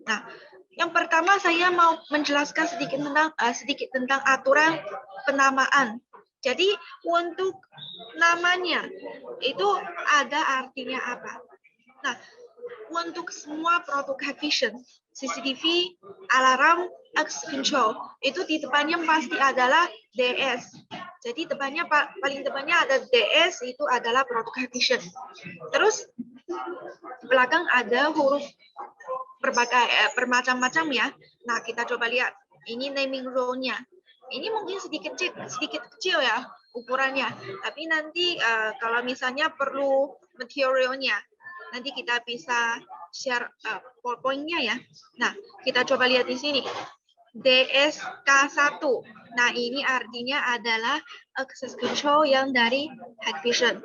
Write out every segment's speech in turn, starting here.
Nah, yang pertama saya mau menjelaskan sedikit tentang aturan penamaan. Jadi untuk namanya itu ada artinya apa? Nah, untuk semua produk Hikvision, CCTV, alarm, access control, itu di depannya pasti adalah DS. Jadi paling depannya ada DS, itu adalah produk Hikvision. Terus belakang ada huruf bermacam-macam ya. Nah, kita coba lihat. Ini naming row-nya. Ini mungkin sedikit kecil ya ukurannya. Tapi nanti kalau misalnya perlu materialnya, nanti kita bisa share poin-poinnya ya. Nah, kita coba lihat di sini. DSK1. Nah, ini artinya adalah access control yang dari Hikvision.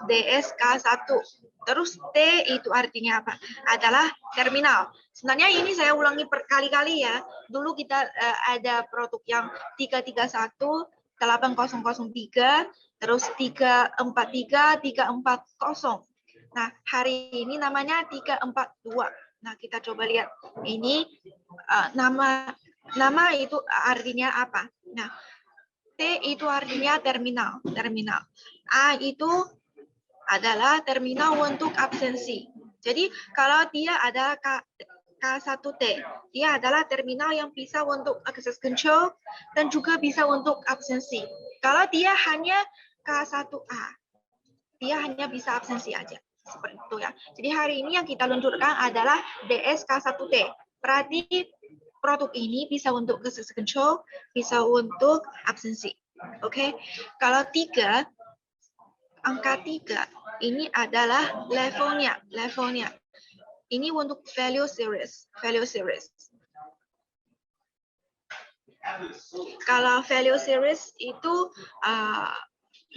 DSK1. Terus T itu artinya apa? Adalah terminal. Sebenarnya ini saya ulangi berkali-kali ya. Dulu kita ada produk yang 331, 8003, terus 343, 340. Nah, hari ini namanya 342. Nah, kita coba lihat. Ini nama itu artinya apa? Nah, T itu artinya terminal. A itu adalah terminal untuk absensi. Jadi kalau dia ada K1T, dia adalah terminal yang bisa untuk access control dan juga bisa untuk absensi. Kalau dia hanya K1A, dia hanya bisa absensi aja. Seperti itu ya. Jadi hari ini yang kita luncurkan adalah DS K1T. Berarti produk ini bisa untuk access control, bisa untuk absensi. Oke. Kalau angka 3 ini adalah levelnya. Ini untuk value series. Kalau value series itu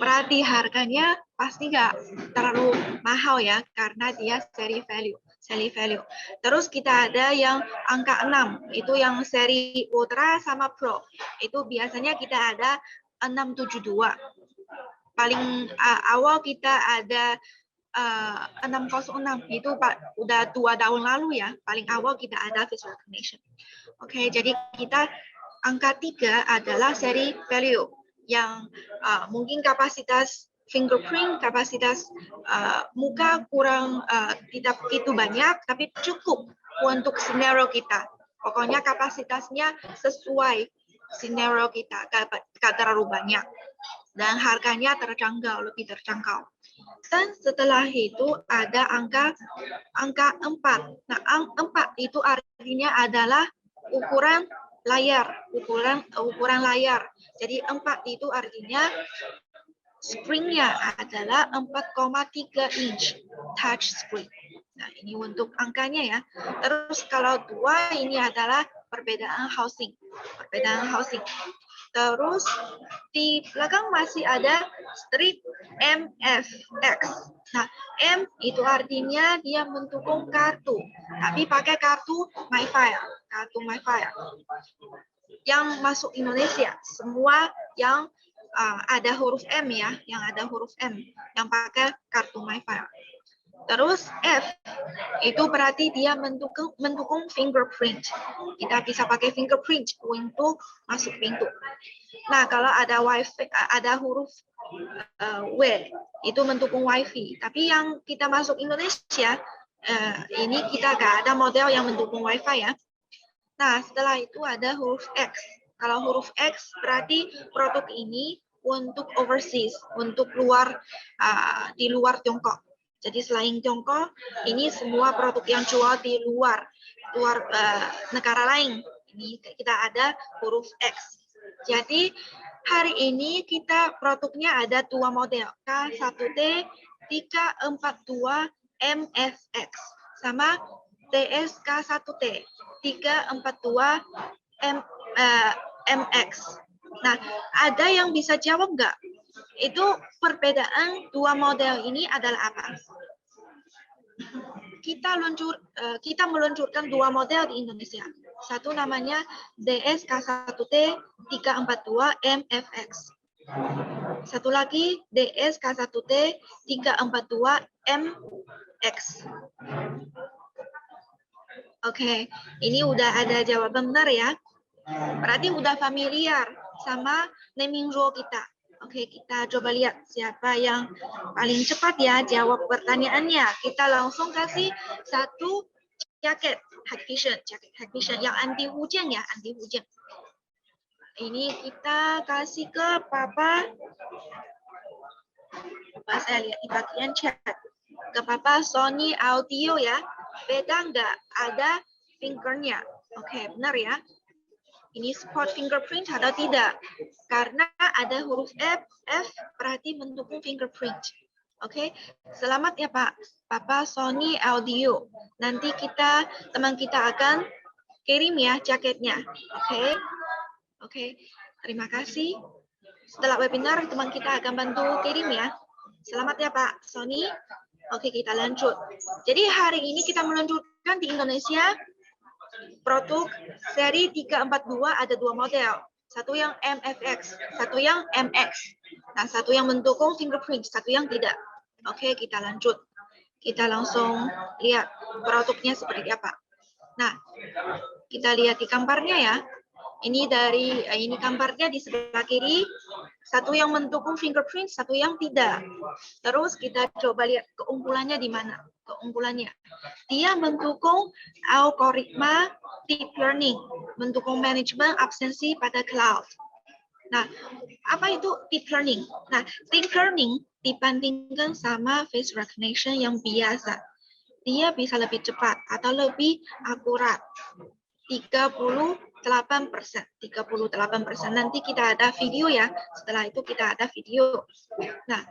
berarti harganya pasti nggak terlalu mahal ya, karena dia seri value. Terus kita ada yang angka 6, itu yang seri Ultra sama Pro. Itu biasanya kita ada 672. Paling awal kita ada 606, itu udah 2 tahun lalu ya. Paling awal kita ada face recognition. Oke, jadi kita angka 3 adalah seri value yang mungkin kapasitas fingerprint, kapasitas muka kurang tidak begitu banyak, tapi cukup untuk scenario kita. Pokoknya kapasitasnya sesuai scenario kita, tidak terlalu banyak. Dan harganya lebih terjangkau. Dan setelah itu ada angka 4. Nah, 4 itu artinya adalah ukuran layar. Jadi 4 itu artinya screen-nya adalah 4,3 inch touch screen. Nah, ini untuk angkanya ya. Terus kalau 2 ini adalah perbedaan housing. Terus di belakang masih ada strip MFX. Nah, M itu artinya dia mendukung kartu, tapi pakai kartu MyFire. Yang masuk Indonesia, semua yang ada huruf M ya, yang pakai kartu MyFire. Terus F itu berarti dia mendukung fingerprint. Kita bisa pakai fingerprint untuk masuk pintu. Nah, kalau ada WiFi, ada huruf W itu mendukung WiFi. Tapi yang kita masuk Indonesia, ini kita nggak ada model yang mendukung WiFi ya. Nah, setelah itu ada huruf X. Kalau huruf X berarti produk ini untuk overseas, untuk di luar Tiongkok. Jadi selain Tiongkok, ini semua produk yang jual di luar negara lain. Ini kita ada huruf X. Jadi hari ini kita produknya ada 2 model, K1T 342 MFX sama TSK1T 342 MX. Nah, ada yang bisa jawab nggak? Itu perbedaan 2 model ini adalah apa? Kita meluncurkan 2 model di Indonesia. Satu namanya DSK1T 342 MFX. Satu lagi DSK1T 342 MX. Oke, ini udah ada jawaban benar ya. Berarti udah familiar sama naming rule kita. Oke, kita coba lihat siapa yang paling cepat ya jawab pertanyaannya. Kita langsung kasih satu jaket hak vision yang anti hujan ya, anti hujan. Ini kita kasih ke Papa. Saya lihat di bagian chat. Ke Papa Sony Audio ya. Beda nggak? Ada fingernya. Oke, benar ya. Ini support fingerprint atau tidak? Karena ada huruf F berarti mendukung fingerprint. Oke, selamat ya Pak. Papa Sony Audio. Nanti teman kita akan kirim ya jaketnya. Oke, terima kasih. Setelah webinar, teman kita akan bantu kirim ya. Selamat ya Pak Sony. Oke, kita lanjut. Jadi hari ini kita meluncurkan di Indonesia produk seri 342 ada dua model. Satu yang MFX, satu yang MX. Nah, satu yang mendukung fingerprint, satu yang tidak. Oke, kita lanjut. Kita langsung lihat produknya seperti apa. Nah, kita lihat di gambarnya ya. Ini gambarnya di sebelah kiri, satu yang mendukung fingerprint, satu yang tidak. Terus kita coba lihat keunggulannya di mana. Keunggulannya, dia mendukung algoritma deep learning, mendukung manajemen absensi pada cloud. Nah, apa itu deep learning? Nah, deep learning dibandingkan sama face recognition yang biasa, dia bisa lebih cepat atau lebih akurat. 38%. Nanti kita ada video ya. Setelah itu kita ada video. Nah,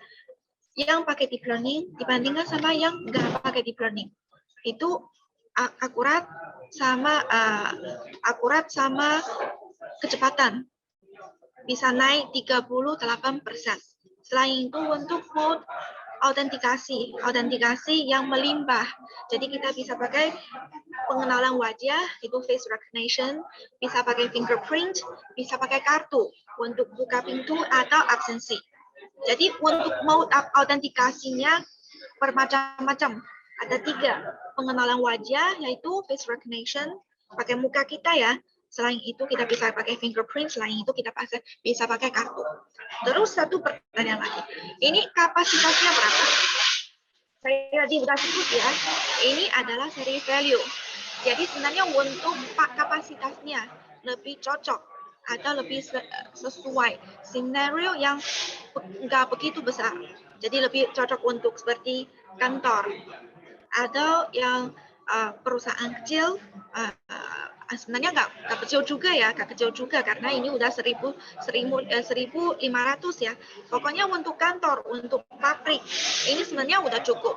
yang pakai deep learning dibandingkan sama yang nggak pakai deep learning, itu akurat sama kecepatan bisa naik 38%. Selain itu untuk mode autentikasi yang melimpah. Jadi kita bisa pakai pengenalan wajah, itu face recognition, bisa pakai fingerprint, bisa pakai kartu untuk buka pintu atau absensi. Jadi untuk mode autentikasinya bermacam-macam. Ada 3, pengenalan wajah, yaitu face recognition, pakai muka kita ya. Selain itu kita bisa pakai fingerprint, selain itu kita bisa pakai kartu. Terus satu pertanyaan lagi, ini kapasitasnya berapa? Saya tadi sudah sebut ya, ini adalah seri value. Jadi sebenarnya untuk kapasitasnya lebih cocok atau lebih sesuai scenario yang nggak begitu besar. Jadi lebih cocok untuk seperti kantor atau yang perusahaan kecil. Sebenarnya nggak kecil juga karena ini udah 1.500 ya. Pokoknya untuk kantor, untuk pabrik, ini sebenarnya udah cukup.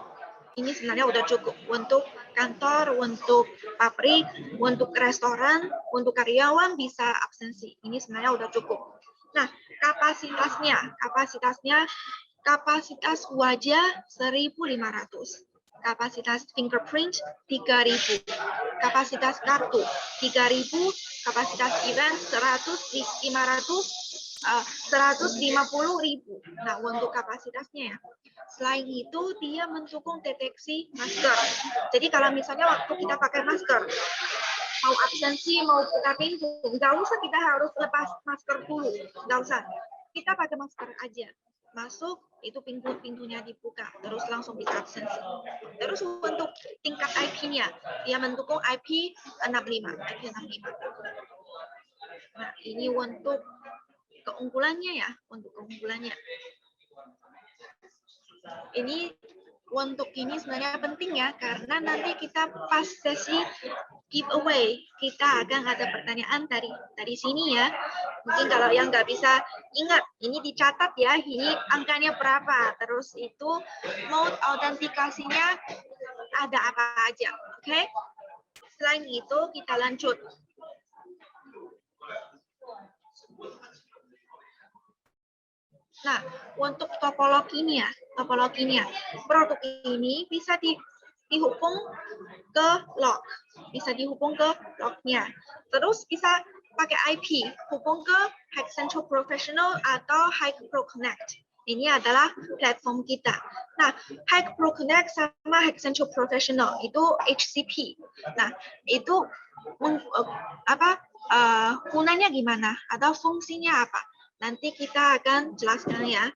Untuk kantor, untuk pabrik, untuk restoran, untuk karyawan bisa absensi. Ini sebenarnya udah cukup. Nah, kapasitas wajah 1.500. Kapasitas fingerprint 3.000, kapasitas kartu 3.000, kapasitas event 150.000. Nah, untuk kapasitasnya ya. Selain itu, dia mendukung deteksi masker. Jadi kalau misalnya waktu kita pakai masker, mau absensi, mau buka pintu, nggak usah kita harus lepas masker dulu, nggak usah. Kita pakai masker aja. Masuk, itu pintunya dibuka, terus langsung bisa absensi. Terus untuk tingkat IP-nya, dia mendukung IP65. Nah, ini untuk keunggulannya ya, Ini untuk ini sebenarnya penting ya, karena nanti kita pas sesi giveaway, kita akan ada pertanyaan dari sini ya. Mungkin kalau yang nggak bisa ingat, ini dicatat ya, ini angkanya berapa, terus itu mode autentikasinya ada apa aja, oke? Selain itu kita lanjut. Nah, untuk topologinya, produk ini bisa dihubung ke log, lognya. Terus bisa pakai IP, hubung ke Hack Central Professional atau Hack Pro Connect. Ini adalah platform kita. Nah, Hack Pro Connect sama Hack Central Professional itu HCP. Nah, itu gunanya gimana atau fungsinya apa? Nanti kita akan jelaskan ya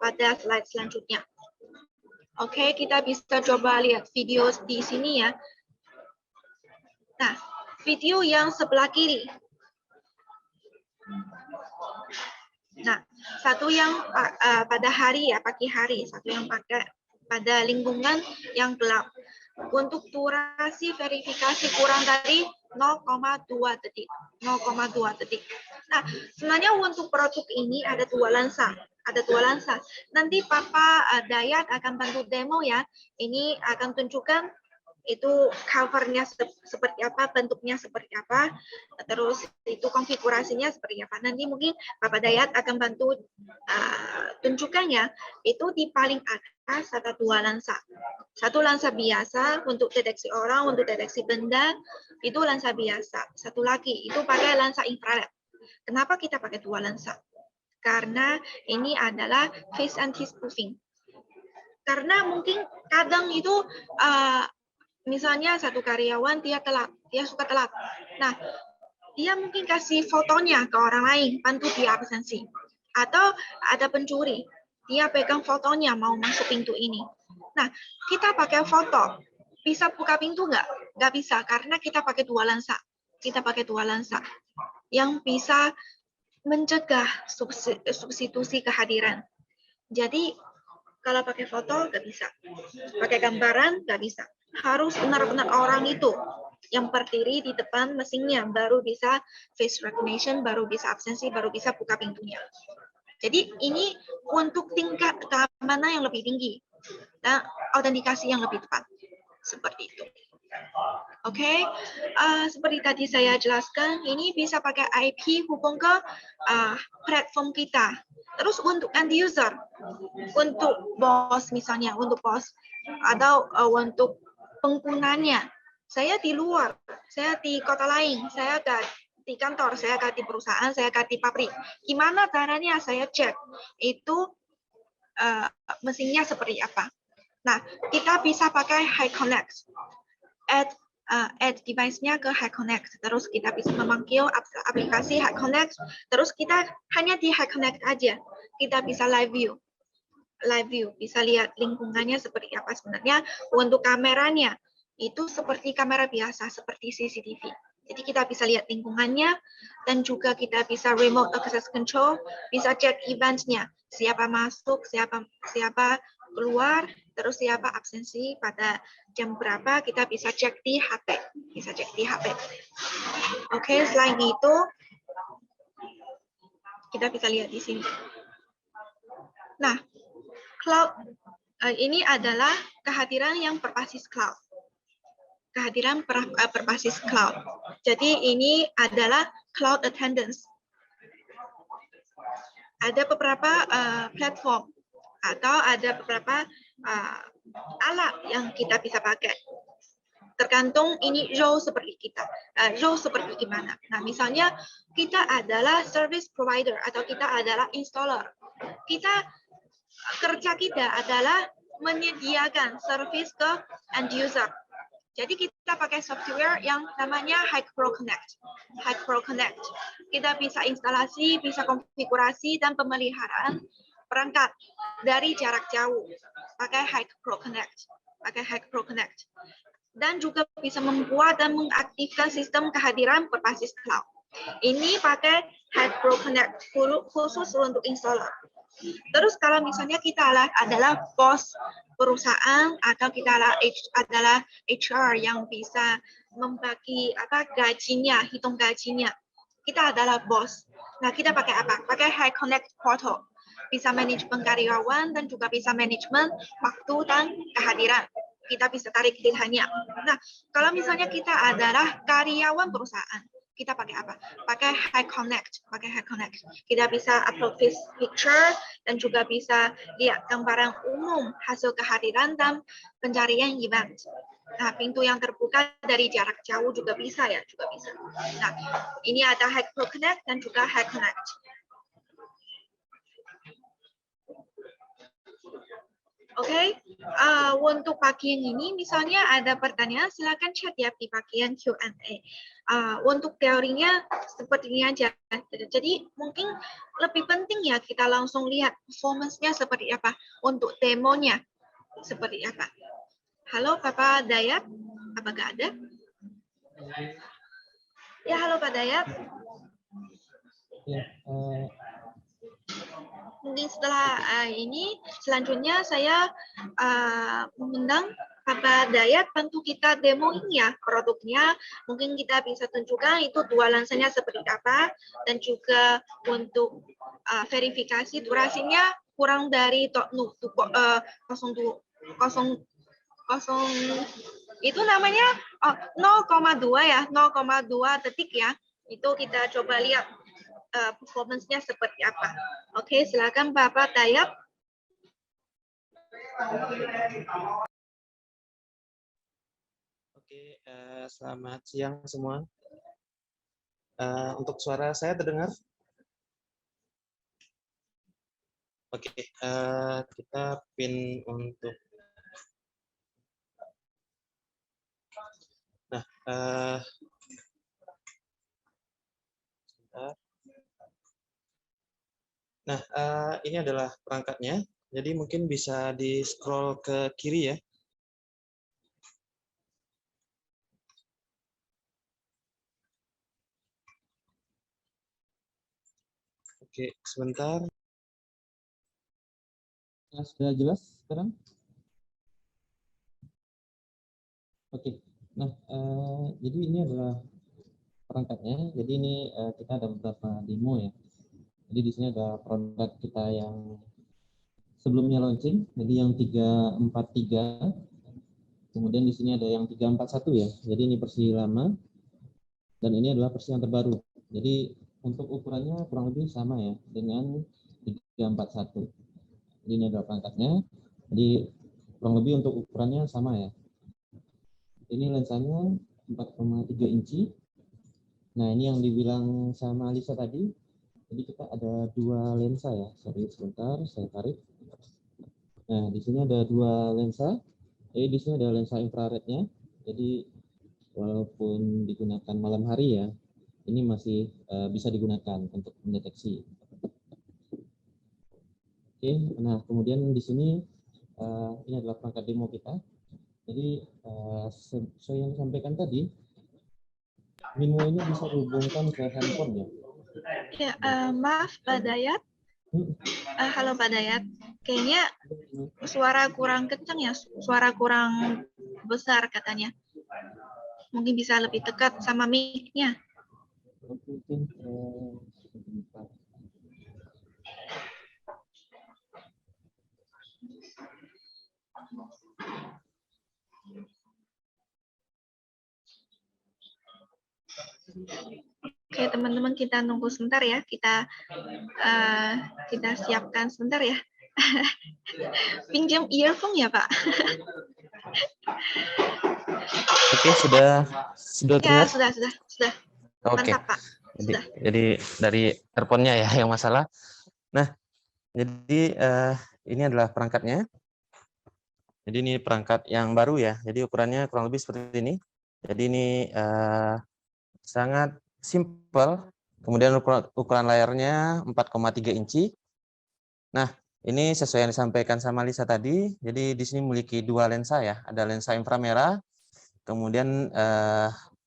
pada slide selanjutnya. Oke, kita bisa coba lihat video di sini ya. Nah, video yang sebelah kiri. Nah, satu yang pada hari ya, pagi hari, satu yang pada lingkungan yang gelap. Untuk durasi verifikasi kurang dari 0,2 detik. 0,2 detik. Nah, sebenarnya untuk produk ini ada dua lensa. Ada dua lensa. Nanti Papa Dayat akan bantu demo ya. Ini akan tunjukkan itu covernya seperti apa, bentuknya seperti apa, terus itu konfigurasinya seperti apa. Nanti mungkin Bapak Dayat akan bantu tunjukkan ya. Itu di paling atas ada dua lensa. Satu lensa biasa untuk deteksi orang, untuk deteksi benda, itu lensa biasa. Satu lagi itu pakai lensa infrared. Kenapa kita pakai dua lensa? Karena ini adalah face anti-spoofing. Karena mungkin kadang itu misalnya satu karyawan dia suka telat. Nah, dia mungkin kasih fotonya ke orang lain, bantu dia absensi. Atau ada pencuri, dia pegang fotonya mau masuk pintu ini. Nah, kita pakai foto, bisa buka pintu nggak? Nggak bisa, karena kita pakai dua lensa. Kita pakai dua lensa yang bisa mencegah substitusi kehadiran. Jadi, kalau pakai foto nggak bisa. Pakai gambaran nggak bisa. Harus benar-benar orang itu yang berdiri di depan mesinnya, baru bisa face recognition, baru bisa absensi, baru bisa buka pintunya. Jadi ini untuk tingkat keamanan yang lebih tinggi dan autentikasi yang lebih tepat. Seperti itu. Oke, seperti tadi saya jelaskan, ini bisa pakai IP hubung ke platform kita. Terus untuk end user, untuk bos misalnya, untuk bos atau untuk penggunanya, saya di luar, saya di kota lain, saya di kantor, saya di perusahaan, saya di pabrik. Gimana caranya saya cek itu mesinnya seperti apa? Nah, kita bisa pakai Hack Connect. Add device-nya ke Hack Connect. Terus kita bisa memanggil aplikasi Hack Connect. Terus kita hanya di Hack Connect aja. Kita bisa live view. Live view, bisa lihat lingkungannya seperti apa sebenarnya. Untuk kameranya, itu seperti kamera biasa, seperti CCTV. Jadi kita bisa lihat lingkungannya, dan juga kita bisa remote access control, bisa cek event-nya. Siapa masuk, siapa keluar, terus siapa absensi pada jam berapa, kita bisa cek di HP. Bisa cek di HP. Oke, selain itu, kita bisa lihat di sini. Nah, cloud ini adalah kehadiran yang berbasis cloud. Kehadiran berbasis cloud. Jadi ini adalah cloud attendance. Ada beberapa platform atau ada beberapa alat yang kita bisa pakai. Tergantung ini role seperti kita. Role seperti gimana. Nah, misalnya kita adalah service provider atau kita adalah installer. Kerja kita adalah menyediakan service ke end user. Jadi kita pakai software yang namanya Hack Pro Connect. Hack Pro Connect. Kita bisa instalasi, bisa konfigurasi, dan pemeliharaan perangkat dari jarak jauh. Pakai Hack Pro Connect. Pakai Hack Pro Connect. Dan juga bisa membuat dan mengaktifkan sistem kehadiran berbasis cloud. Ini pakai Hack Pro Connect khusus untuk installer. Terus kalau misalnya kita adalah bos perusahaan atau kita adalah HR yang bisa membagi gajinya, hitung gajinya. Kita adalah bos. Nah, kita pakai apa? Pakai Hack Connect Portal. Bisa manajemen karyawan dan juga bisa manajemen waktu dan kehadiran. Kita bisa tarik pilihannya. Nah, kalau misalnya kita adalah karyawan perusahaan, kita pakai apa? Pakai Hack Connect. Pakai Hack Connect. Kita bisa upload picture dan juga bisa lihat gambaran umum hasil kehadiran dan pencarian event. Nah, pintu yang terbuka dari jarak jauh juga bisa ya, juga bisa. Nah, ini ada Hack Pro Connect dan juga Hack Connect. Oke, untuk bagian ini misalnya ada pertanyaan, silakan chat ya di bagian Q&A. Untuk teorinya seperti ini aja. Jadi mungkin lebih penting ya kita langsung lihat performance-nya seperti apa. Untuk demonya seperti apa. Halo Bapak Dayat, apakah ada? Ya, halo Pak Dayat. Ya, mungkin setelah ini selanjutnya saya mengundang Bapak Dayat bantu kita demoin ya produknya. Mungkin kita bisa tunjukkan itu dua lensanya seperti apa dan juga untuk verifikasi durasinya kurang dari 0,2 itu namanya 0,2 ya, 0,2 detik ya. Itu kita coba lihat performance-nya seperti apa. Oke, silakan Bapak Dayat. Oke, selamat siang semua. Untuk suara saya terdengar? Oke, kita pin untuk. Nah, ini adalah perangkatnya. Jadi mungkin bisa di-scroll ke kiri ya. Oke, sebentar. Sudah jelas sekarang? Oke. Nah, jadi ini adalah perangkatnya. Jadi ini kita ada beberapa demo ya. Jadi di sini ada produk kita yang sebelumnya launching, jadi yang 343. Kemudian di sini ada yang 341 ya. Jadi ini versi lama dan ini adalah versi yang terbaru. Jadi untuk ukurannya kurang lebih sama ya dengan 341. Jadi ini adalah perangkatnya. Jadi kurang lebih untuk ukurannya sama ya. Ini lensanya 4,3 inci. Nah, ini yang dibilang sama Lisa tadi. Jadi kita ada dua lensa ya. Sorry, sebentar, saya tarik. Nah, di sini ada dua lensa. Jadi di sini ada lensa infrarednya. Jadi walaupun digunakan malam hari ya, ini masih bisa digunakan untuk mendeteksi. Oke, nah kemudian di sini ini adalah perangkat demo kita. Jadi sesuai yang disampaikan tadi, Minmo ini bisa dihubungkan ke handphone ya. Ya, maaf Pak Dayat. Halo Pak Dayat. Kayaknya suara kurang kencang ya, suara kurang besar katanya. Mungkin bisa lebih dekat sama mic-nya. Oke, teman-teman, kita nunggu sebentar ya. Kita siapkan sebentar ya. Pinjam earphone ya, Pak? Oke, sudah Ya, dengar? sudah. Oke. Mantap, Pak. Jadi dari earphone-nya ya yang masalah. Nah, jadi ini adalah perangkatnya. Jadi ini perangkat yang baru ya. Jadi ukurannya kurang lebih seperti ini. Jadi ini sangat simple. Kemudian ukuran layarnya 4,3 inci. Nah, ini sesuai yang disampaikan sama Lisa tadi. Jadi di sini memiliki dua lensa ya. Ada lensa inframerah, kemudian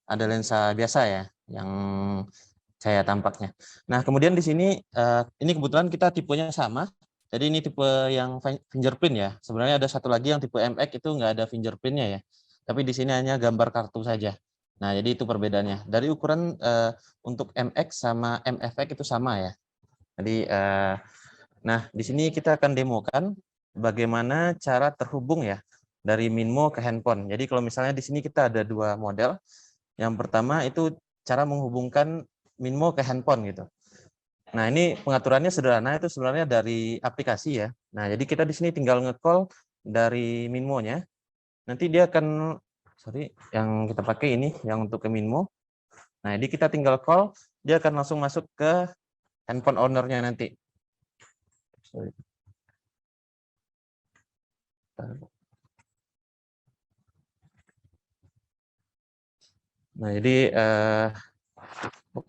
ada lensa biasa ya, yang cahaya tampaknya. Nah, kemudian di sini ini kebetulan kita tipenya sama. Jadi ini tipe yang fingerprint ya. Sebenarnya ada satu lagi yang tipe MX itu nggak ada fingerprintnya ya. Tapi di sini hanya gambar kartu saja. Nah, jadi itu perbedaannya. Dari ukuran untuk MX sama MFX itu sama ya. Jadi, nah di sini kita akan demokan bagaimana cara terhubung ya dari Minmo ke handphone. Jadi kalau misalnya di sini kita ada dua model. Yang pertama itu cara menghubungkan Minmo ke handphone gitu. Nah, ini pengaturannya sederhana, itu sebenarnya dari aplikasi ya. Nah, jadi kita di sini tinggal nge-call dari Minmo-nya. Nanti dia akan, sorry, yang kita pakai ini, yang untuk ke Minmo. Nah, jadi kita tinggal call, dia akan langsung masuk ke handphone owner-nya nanti. Sorry. Nah, jadi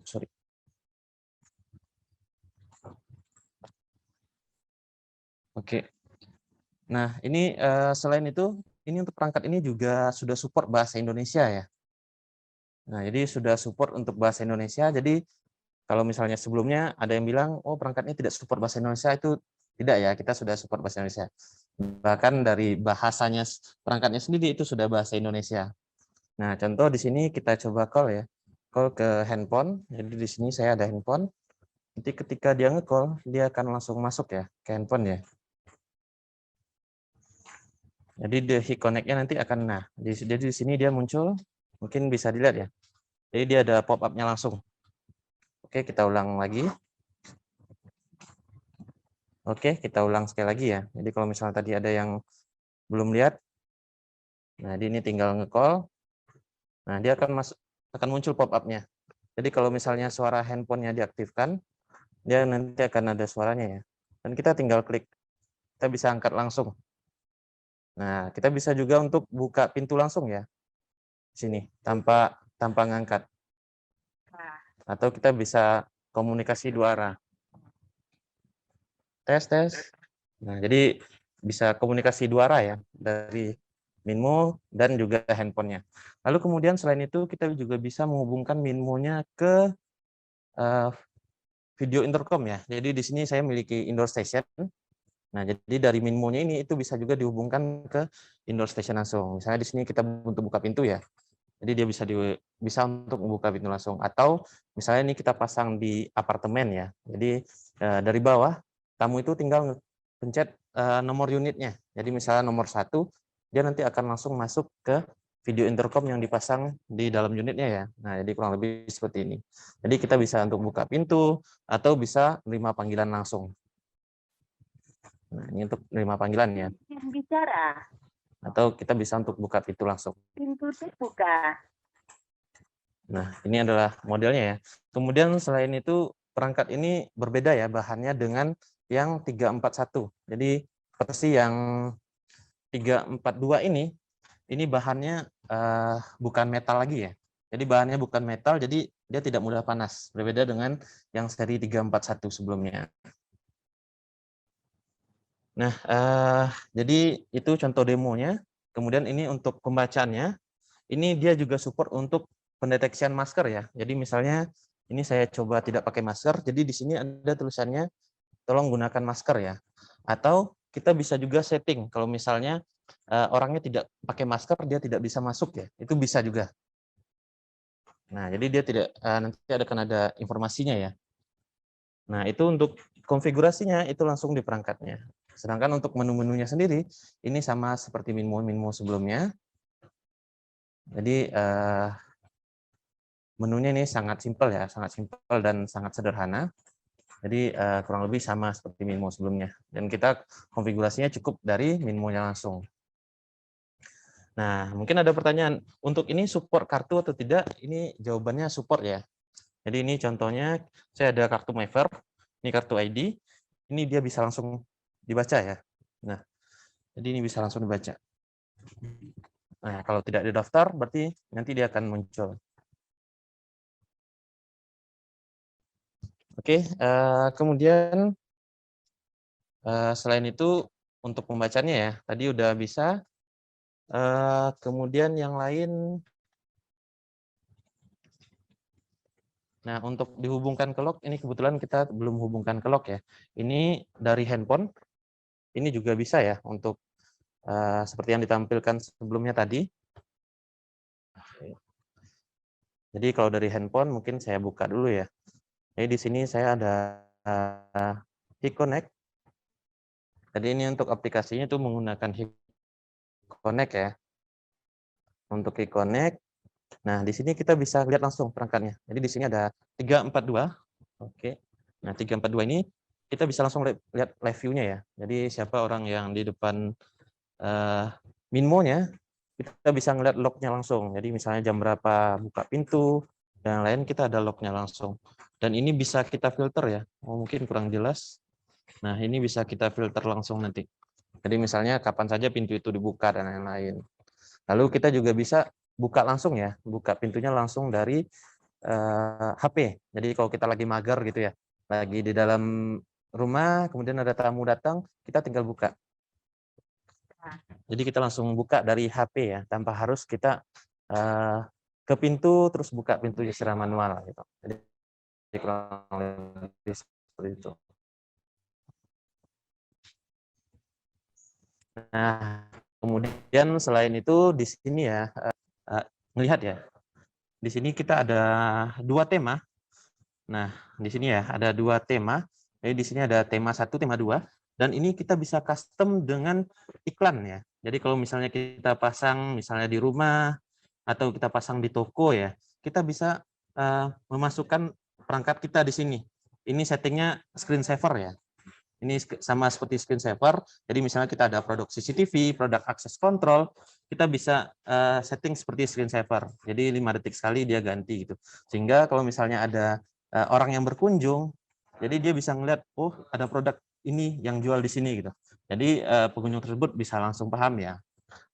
sorry. Oke. Nah, ini selain itu, ini untuk perangkat ini juga sudah support bahasa Indonesia ya. Nah, jadi sudah support untuk bahasa Indonesia. Jadi kalau misalnya sebelumnya ada yang bilang, oh perangkat ini tidak support bahasa Indonesia, itu tidak ya, kita sudah support bahasa Indonesia. Bahkan dari bahasanya perangkatnya sendiri itu sudah bahasa Indonesia. Nah, contoh di sini kita coba call ya. Call ke handphone. Jadi di sini saya ada handphone. Nanti ketika dia nge-call, dia akan langsung masuk ya ke handphone ya. Jadi the connect-nya nanti akan, nah, jadi di sini dia muncul, mungkin bisa dilihat ya. Jadi dia ada pop-up-nya langsung. Oke, kita ulang lagi. Oke, kita ulang sekali lagi ya. Jadi kalau misalnya tadi ada yang belum lihat, nah ini tinggal nge-call. Nah, dia akan muncul pop-up-nya. Jadi kalau misalnya suara handphonenya diaktifkan, dia nanti akan ada suaranya ya. Dan kita tinggal klik. Kita bisa angkat langsung. Nah, kita bisa juga untuk buka pintu langsung ya. Sini, tanpa ngangkat. Atau kita bisa komunikasi dua arah. Tes. Nah, jadi bisa komunikasi dua arah ya, dari Minmo dan juga handphonenya. Lalu kemudian selain itu kita juga bisa menghubungkan Minmo-nya ke video intercom ya. Jadi di sini saya memiliki indoor station. Nah, jadi dari Minmo-nya ini itu bisa juga dihubungkan ke indoor station langsung. Misalnya di sini kita untuk buka pintu ya. Jadi dia bisa untuk membuka pintu langsung. Atau misalnya ini kita pasang di apartemen ya. Jadi dari bawah kamu itu tinggal pencet nomor unitnya. Jadi misalnya nomor 1, dia nanti akan langsung masuk ke video intercom yang dipasang di dalam unitnya ya. Nah, jadi kurang lebih seperti ini. Jadi kita bisa untuk buka pintu atau bisa menerima panggilan langsung. Nah, ini untuk menerima panggilan ya. Bicara. Atau kita bisa untuk buka pintu langsung. Pintu terbuka. Nah, ini adalah modelnya ya. Kemudian selain itu, perangkat ini berbeda ya bahannya dengan yang 341. Jadi versi yang 342 ini bahannya bukan metal lagi ya. Jadi bahannya bukan metal, jadi dia tidak mudah panas. Berbeda dengan yang seri 341 sebelumnya. Nah, jadi itu contoh demonya. Kemudian ini untuk pembacaannya, ini dia juga support untuk pendeteksian masker ya. Jadi misalnya ini saya coba tidak pakai masker, jadi di sini ada tulisannya tolong gunakan masker ya. Atau kita bisa juga setting kalau misalnya orangnya tidak pakai masker, dia tidak bisa masuk ya. Itu bisa juga. Nah, jadi dia tidak nanti akan ada informasinya ya. Nah, itu untuk konfigurasinya itu langsung di perangkatnya. Sedangkan untuk menu-menunya sendiri, ini sama seperti Minmo sebelumnya. Jadi menunya ini sangat simpel ya, sangat simpel dan sangat sederhana. Jadi kurang lebih sama seperti Minmo sebelumnya. Dan kita konfigurasinya cukup dari Minmo-nya langsung. Nah, mungkin ada pertanyaan, untuk ini support kartu atau tidak? Ini jawabannya support ya. Jadi ini contohnya, saya ada kartu MyVerb, ini kartu ID, ini dia bisa langsung dibaca ya. Nah, jadi ini bisa langsung dibaca. Nah, kalau tidak didaftar, berarti nanti dia akan muncul. Oke, kemudian selain itu untuk pembacanya ya, tadi udah bisa. Kemudian yang lain, nah untuk dihubungkan ke log, ini kebetulan kita belum hubungkan ke log ya. Ini dari handphone, ini juga bisa ya untuk seperti yang ditampilkan sebelumnya tadi. Jadi kalau dari handphone mungkin saya buka dulu ya. Jadi di sini saya ada HiConnect. Jadi ini untuk aplikasinya itu menggunakan HiConnect ya. Untuk HiConnect. Nah, di sini kita bisa lihat langsung perangkatnya. Jadi di sini ada 342. Oke. Nah, 342 ini kita bisa langsung lihat live view-nya ya. Jadi siapa orang yang di depan Minmo-nya, kita bisa ngeliat log-nya langsung. Jadi misalnya jam berapa buka pintu, dan lain kita ada log-nya langsung. Dan ini bisa kita filter ya. Oh, mungkin kurang jelas. Nah, ini bisa kita filter langsung nanti. Jadi misalnya kapan saja pintu itu dibuka dan lain-lain. Lalu kita juga bisa buka langsung ya, buka pintunya langsung dari HP. Jadi kalau kita lagi mager gitu ya, lagi di dalam rumah, kemudian ada tamu datang, kita tinggal buka. Jadi kita langsung buka dari HP ya, tanpa harus kita ke pintu terus buka pintunya secara manual gitu. Jadi kurang lebih seperti itu. Nah, kemudian selain itu di sini ya, melihat ya, di sini kita ada 2 tema. Nah, di sini ya ada 2 tema. Jadi di sini ada tema 1, tema 2, dan ini kita bisa custom dengan iklan ya. Jadi kalau misalnya kita pasang misalnya di rumah atau kita pasang di toko ya, kita bisa memasukkan perangkat kita di sini. Ini settingnya screensaver ya. Ini sama seperti screensaver. Jadi misalnya kita ada produk CCTV, produk access control, kita bisa setting seperti screensaver. Jadi 5 detik sekali dia ganti gitu. Sehingga kalau misalnya ada orang yang berkunjung, jadi dia bisa ngeliat, oh ada produk ini yang jual di sini gitu. Jadi pengunjung tersebut bisa langsung paham ya.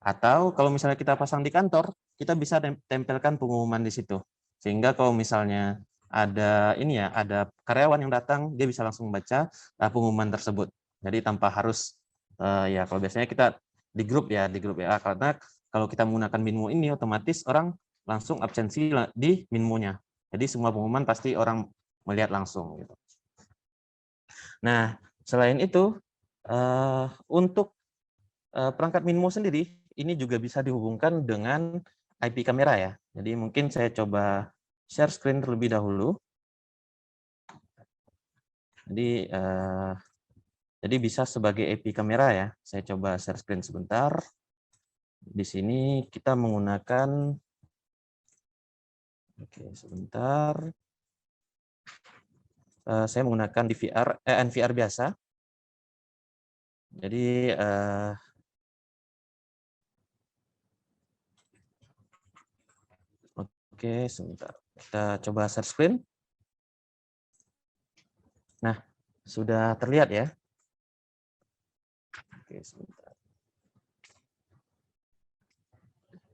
Atau kalau misalnya kita pasang di kantor, kita bisa tempelkan pengumuman di situ. Sehingga kalau misalnya ada ini ya, ada karyawan yang datang, dia bisa langsung membaca pengumuman tersebut. Jadi tanpa harus ya kalau biasanya kita di grup ya karena kalau kita menggunakan Minmo ini otomatis orang langsung absensi di Minmo-nya. Jadi semua pengumuman pasti orang melihat langsung gitu. Nah, selain itu untuk perangkat Minmo sendiri ini juga bisa dihubungkan dengan IP kamera ya. Jadi mungkin saya coba share screen terlebih dahulu. Jadi bisa sebagai IP kamera ya. Saya coba share screen sebentar. Di sini kita menggunakan, oke sebentar. Saya menggunakan NVR biasa. Jadi oke sebentar. Kita coba share screen. Nah, sudah terlihat ya. Oke, sebentar.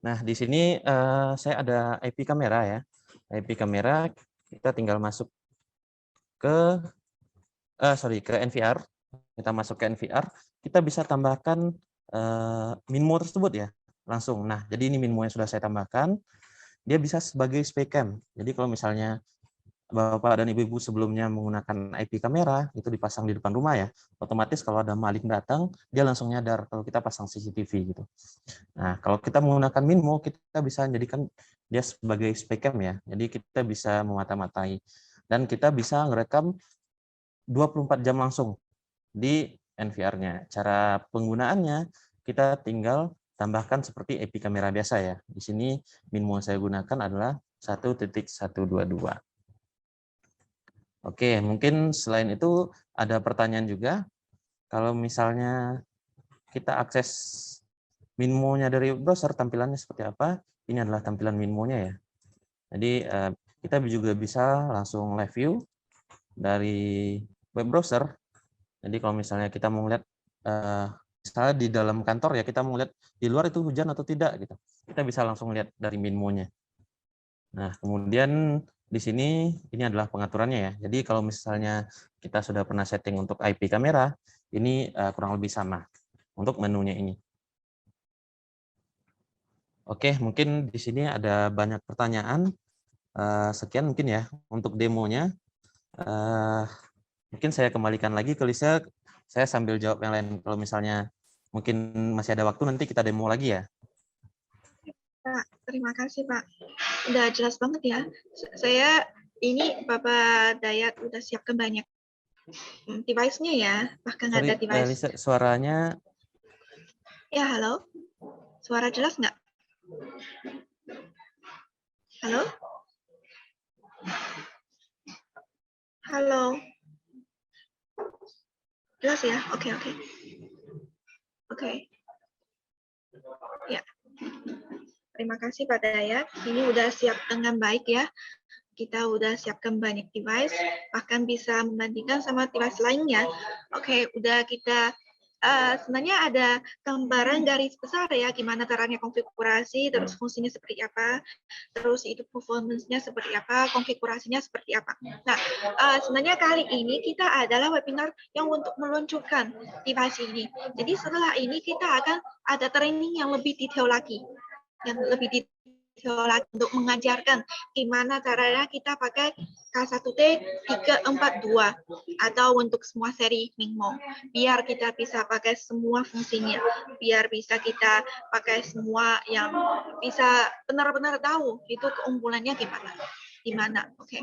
Nah, di sini saya ada IP kamera ya. IP kamera kita tinggal masuk ke NVR. Kita masuk ke NVR, kita bisa tambahkan Minmo tersebut ya, langsung. Nah, jadi ini Minmo yang sudah saya tambahkan, dia bisa sebagai spycam. Jadi kalau misalnya Bapak dan Ibu-ibu sebelumnya menggunakan IP kamera, itu dipasang di depan rumah ya, otomatis kalau ada maling datang, dia langsung nyadar kalau kita pasang CCTV gitu. Nah, kalau kita menggunakan Minmo, kita bisa jadikan dia sebagai spycam ya, jadi kita bisa memata-matai. Dan kita bisa ngerekam 24 jam langsung di NVR-nya. Cara penggunaannya, kita tinggal tambahkan seperti IP kamera biasa ya. Di sini Minmo saya gunakan adalah 1.122. Oke, mungkin selain itu ada pertanyaan juga. Kalau misalnya kita akses Minmo-nya dari browser, tampilannya seperti apa? Ini adalah tampilan Minmo-nya ya. Jadi kita juga bisa langsung live view dari web browser. Jadi kalau misalnya kita mau lihat misalnya di dalam kantor ya, kita mau lihat di luar itu hujan atau tidak gitu. Kita bisa langsung lihat dari Minmo-nya. Nah, kemudian di sini ini adalah pengaturannya ya. Jadi kalau misalnya kita sudah pernah setting untuk IP kamera, ini kurang lebih sama untuk menunya ini. Oke, mungkin di sini ada banyak pertanyaan. Sekian mungkin ya untuk demonya. Mungkin saya kembalikan lagi ke Lisa. Saya sambil jawab yang lain. Kalau misalnya mungkin masih ada waktu, nanti kita demo lagi ya. Pak, terima kasih Pak. Udah jelas banget ya. Saya ini Bapak Dayat udah siapkan banyak device-nya ya. Bahkan Sorry, ada device. Lisa, suaranya. Ya, halo. Suara jelas nggak? Halo? Halo. Jelas ya? Oke. Ya. Terima kasih Pak Dayat. Ini udah siap dengan baik ya. Kita udah siapkan banyak device, bahkan bisa membandingkan sama device lainnya. Oke, udah kita sebenarnya ada gambaran garis besar ya, gimana caranya konfigurasi, terus fungsinya seperti apa, terus itu performance-nya seperti apa, konfigurasinya seperti apa. Nah, sebenarnya kali ini kita adalah webinar yang untuk meluncurkan device ini. Jadi setelah ini kita akan ada training yang lebih detail lagi, untuk mengajarkan gimana caranya kita pakai K1T 342 atau untuk semua seri Mingmo, biar kita bisa pakai semua fungsinya, biar bisa kita pakai semua yang bisa benar-benar tahu itu keunggulannya gimana. Oke.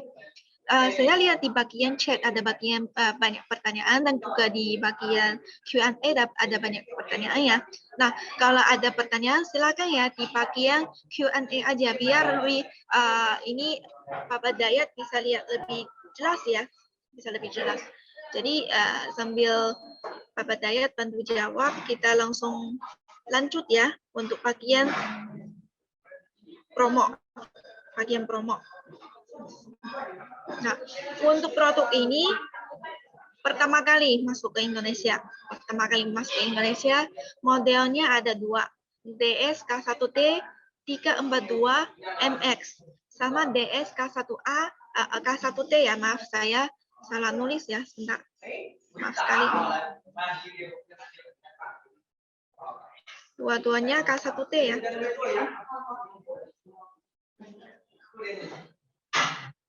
Saya lihat di bagian chat ada bagian banyak pertanyaan dan juga di bagian Q&A ada banyak pertanyaan ya. Nah, kalau ada pertanyaan silakan ya di bagian Q&A aja biar lebih ini Bapak Dayat bisa lihat lebih jelas ya, bisa lebih jelas. Jadi sambil Bapak Dayat bantu jawab, kita langsung lanjut ya untuk bagian promo. Nah, untuk produk ini pertama kali masuk ke Indonesia. Modelnya ada dua, DS K1T 342 MX sama DS K1A K1T ya, maaf saya salah nulis ya, sebentar. Maaf sekali. Dua-duanya K1T ya.